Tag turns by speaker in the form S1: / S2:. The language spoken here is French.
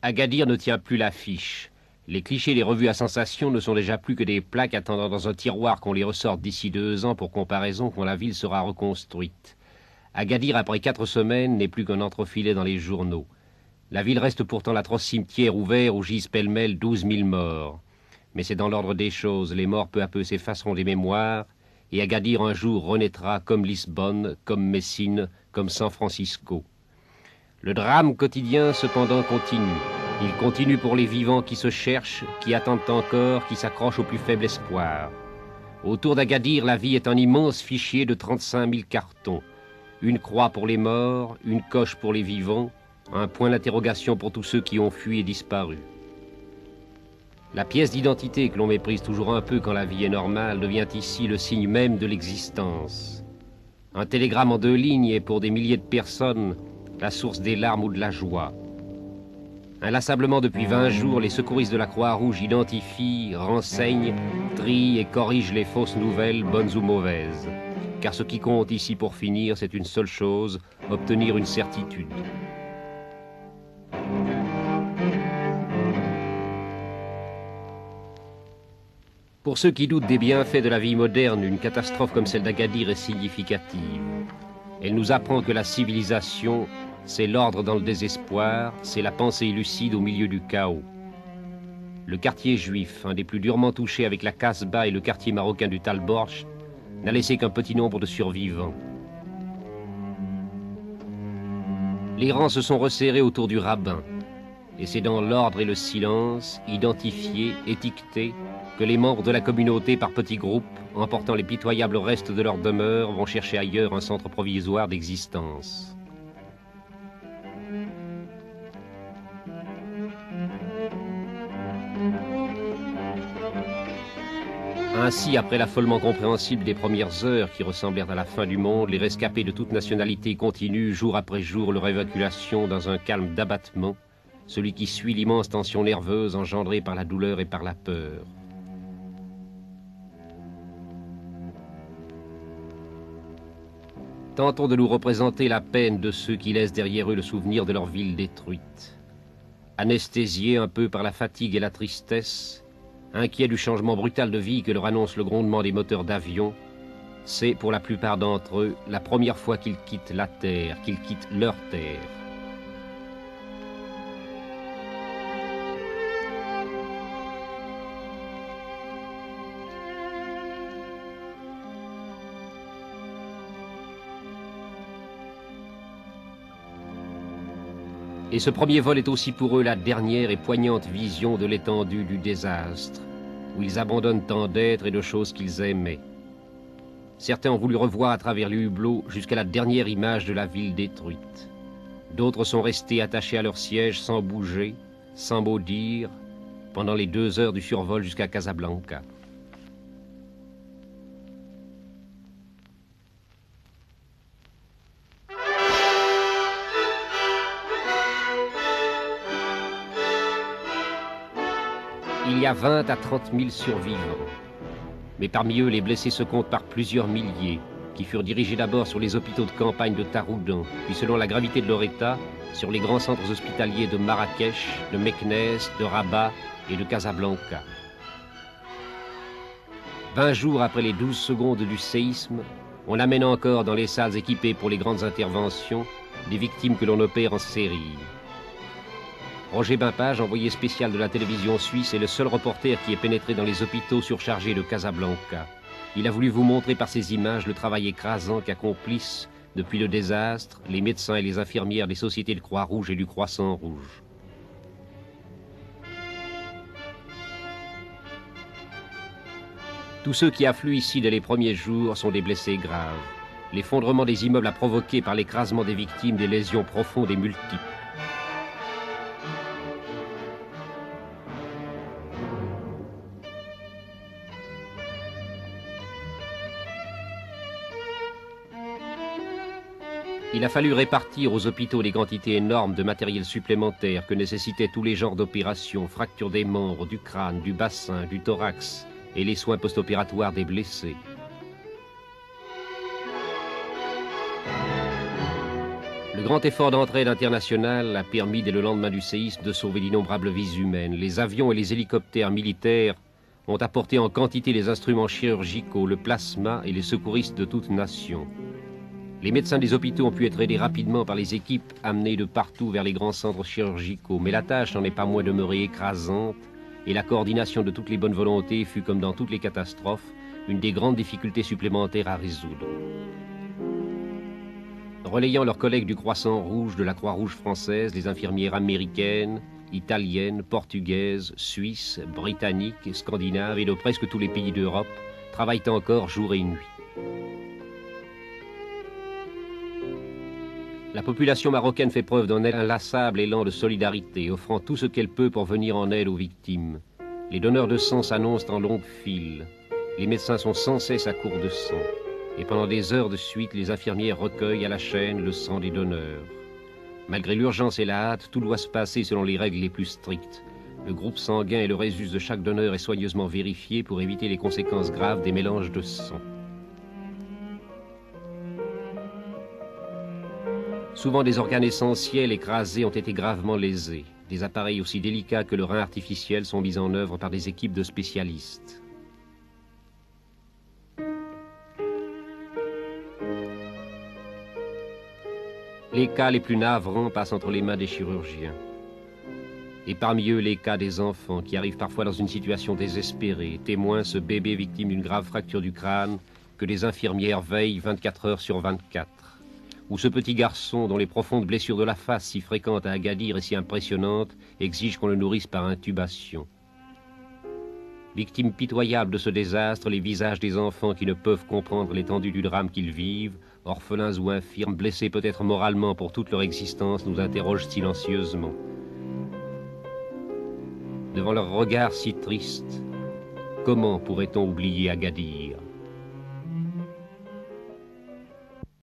S1: Agadir ne tient plus l'affiche. Les clichés des revues à sensation ne sont déjà plus que des plaques attendant dans un tiroir qu'on les ressorte d'ici 2 ans pour comparaison quand la ville sera reconstruite. Agadir, après 4 semaines, n'est plus qu'un entrefilet dans les journaux. La ville reste pourtant l'atroce cimetière ouvert où gisent pêle-mêle 12 000 morts. Mais c'est dans l'ordre des choses, les morts peu à peu s'effaceront des mémoires, et Agadir un jour renaîtra comme Lisbonne, comme Messine, comme San Francisco. Le drame quotidien, cependant, continue. Il continue pour les vivants qui se cherchent, qui attendent encore, qui s'accrochent au plus faible espoir. Autour d'Agadir, la vie est un immense fichier de 35 000 cartons. Une croix pour les morts, une coche pour les vivants, un point d'interrogation pour tous ceux qui ont fui et disparu. La pièce d'identité que l'on méprise toujours un peu quand la vie est normale devient ici le signe même de l'existence. Un télégramme en 2 lignes est pour des milliers de personnes la source des larmes ou de la joie. Inlassablement depuis 20 jours, les secouristes de la Croix-Rouge identifient, renseignent, trient et corrigent les fausses nouvelles, bonnes ou mauvaises. Car ce qui compte ici pour finir, c'est une seule chose, obtenir une certitude. Pour ceux qui doutent des bienfaits de la vie moderne, une catastrophe comme celle d'Agadir est significative. Elle nous apprend que la civilisation, c'est l'ordre dans le désespoir, c'est la pensée lucide au milieu du chaos. Le quartier juif, un des plus durement touchés avec la Casbah et le quartier marocain du Tal Borch, n'a laissé qu'un petit nombre de survivants. Les rangs se sont resserrés autour du rabbin, et c'est dans l'ordre et le silence, identifiés, étiquetés, que les membres de la communauté par petits groupes, emportant les pitoyables restes de leur demeure, vont chercher ailleurs un centre provisoire d'existence. Ainsi, après l'affolement compréhensible des premières heures qui ressemblèrent à la fin du monde, les rescapés de toute nationalité continuent jour après jour leur évacuation dans un calme d'abattement, celui qui suit l'immense tension nerveuse engendrée par la douleur et par la peur. Tentons de nous représenter la peine de ceux qui laissent derrière eux le souvenir de leur ville détruite. Anesthésiés un peu par la fatigue et la tristesse, inquiets du changement brutal de vie que leur annonce le grondement des moteurs d'avion, c'est, pour la plupart d'entre eux, la première fois qu'ils quittent la terre, qu'ils quittent leur terre. Et ce premier vol est aussi pour eux la dernière et poignante vision de l'étendue du désastre, où ils abandonnent tant d'êtres et de choses qu'ils aimaient. Certains ont voulu revoir à travers les hublots jusqu'à la dernière image de la ville détruite. D'autres sont restés attachés à leur siège sans bouger, sans mot dire, pendant les 2 heures du survol jusqu'à Casablanca. Il y a 20 à 30 000 survivants. Mais parmi eux, les blessés se comptent par plusieurs milliers, qui furent dirigés d'abord sur les hôpitaux de campagne de Taroudan, puis selon la gravité de leur état, sur les grands centres hospitaliers de Marrakech, de Meknès, de Rabat et de Casablanca. 20 jours après les 12 secondes du séisme, on amène encore dans les salles équipées pour les grandes interventions des victimes que l'on opère en série. Roger Bimpage, envoyé spécial de la télévision suisse, est le seul reporter qui est pénétré dans les hôpitaux surchargés de Casablanca. Il a voulu vous montrer par ces images le travail écrasant qu'accomplissent, depuis le désastre, les médecins et les infirmières des sociétés de Croix-Rouge et du Croissant-Rouge. Tous ceux qui affluent ici dès les premiers jours sont des blessés graves. L'effondrement des immeubles a provoqué par l'écrasement des victimes des lésions profondes et multiples. Il a fallu répartir aux hôpitaux des quantités énormes de matériel supplémentaire que nécessitaient tous les genres d'opérations, fractures des membres, du crâne, du bassin, du thorax et les soins post-opératoires des blessés. Le Le grand effort d'entraide internationale a permis dès le lendemain du séisme de sauver d'innombrables vies humaines. Les avions et les hélicoptères militaires ont apporté en quantité les instruments chirurgicaux, le plasma et les secouristes de toute nation. Les médecins des hôpitaux ont pu être aidés rapidement par les équipes amenées de partout vers les grands centres chirurgicaux, mais la tâche n'en est pas moins demeurée écrasante et la coordination de toutes les bonnes volontés fut, comme dans toutes les catastrophes, une des grandes difficultés supplémentaires à résoudre. Relayant leurs collègues du Croissant Rouge, de la Croix-Rouge française, les infirmières américaines, italiennes, portugaises, suisses, britanniques, scandinaves et de presque tous les pays d'Europe travaillent encore jour et nuit. La population marocaine fait preuve d'un inlassable élan de solidarité, offrant tout ce qu'elle peut pour venir en aide aux victimes. Les donneurs de sang s'annoncent en longue file. Les médecins sont sans cesse à court de sang. Et pendant des heures de suite, les infirmières recueillent à la chaîne le sang des donneurs. Malgré l'urgence et la hâte, tout doit se passer selon les règles les plus strictes. Le groupe sanguin et le résus de chaque donneur est soigneusement vérifié pour éviter les conséquences graves des mélanges de sang. Souvent, des organes essentiels écrasés ont été gravement lésés. Des appareils aussi délicats que le rein artificiel sont mis en œuvre par des équipes de spécialistes. Les cas les plus navrants passent entre les mains des chirurgiens. Et parmi eux, les cas des enfants qui arrivent parfois dans une situation désespérée, témoins ce bébé victime d'une grave fracture du crâne que les infirmières veillent 24 heures sur 24. Ou ce petit garçon dont les profondes blessures de la face, si fréquentes à Agadir et si impressionnantes, exigent qu'on le nourrisse par intubation. Victimes pitoyables de ce désastre, les visages des enfants qui ne peuvent comprendre l'étendue du drame qu'ils vivent, orphelins ou infirmes, blessés peut-être moralement pour toute leur existence, nous interrogent silencieusement. Devant leur regard si triste, comment pourrait-on oublier Agadir ?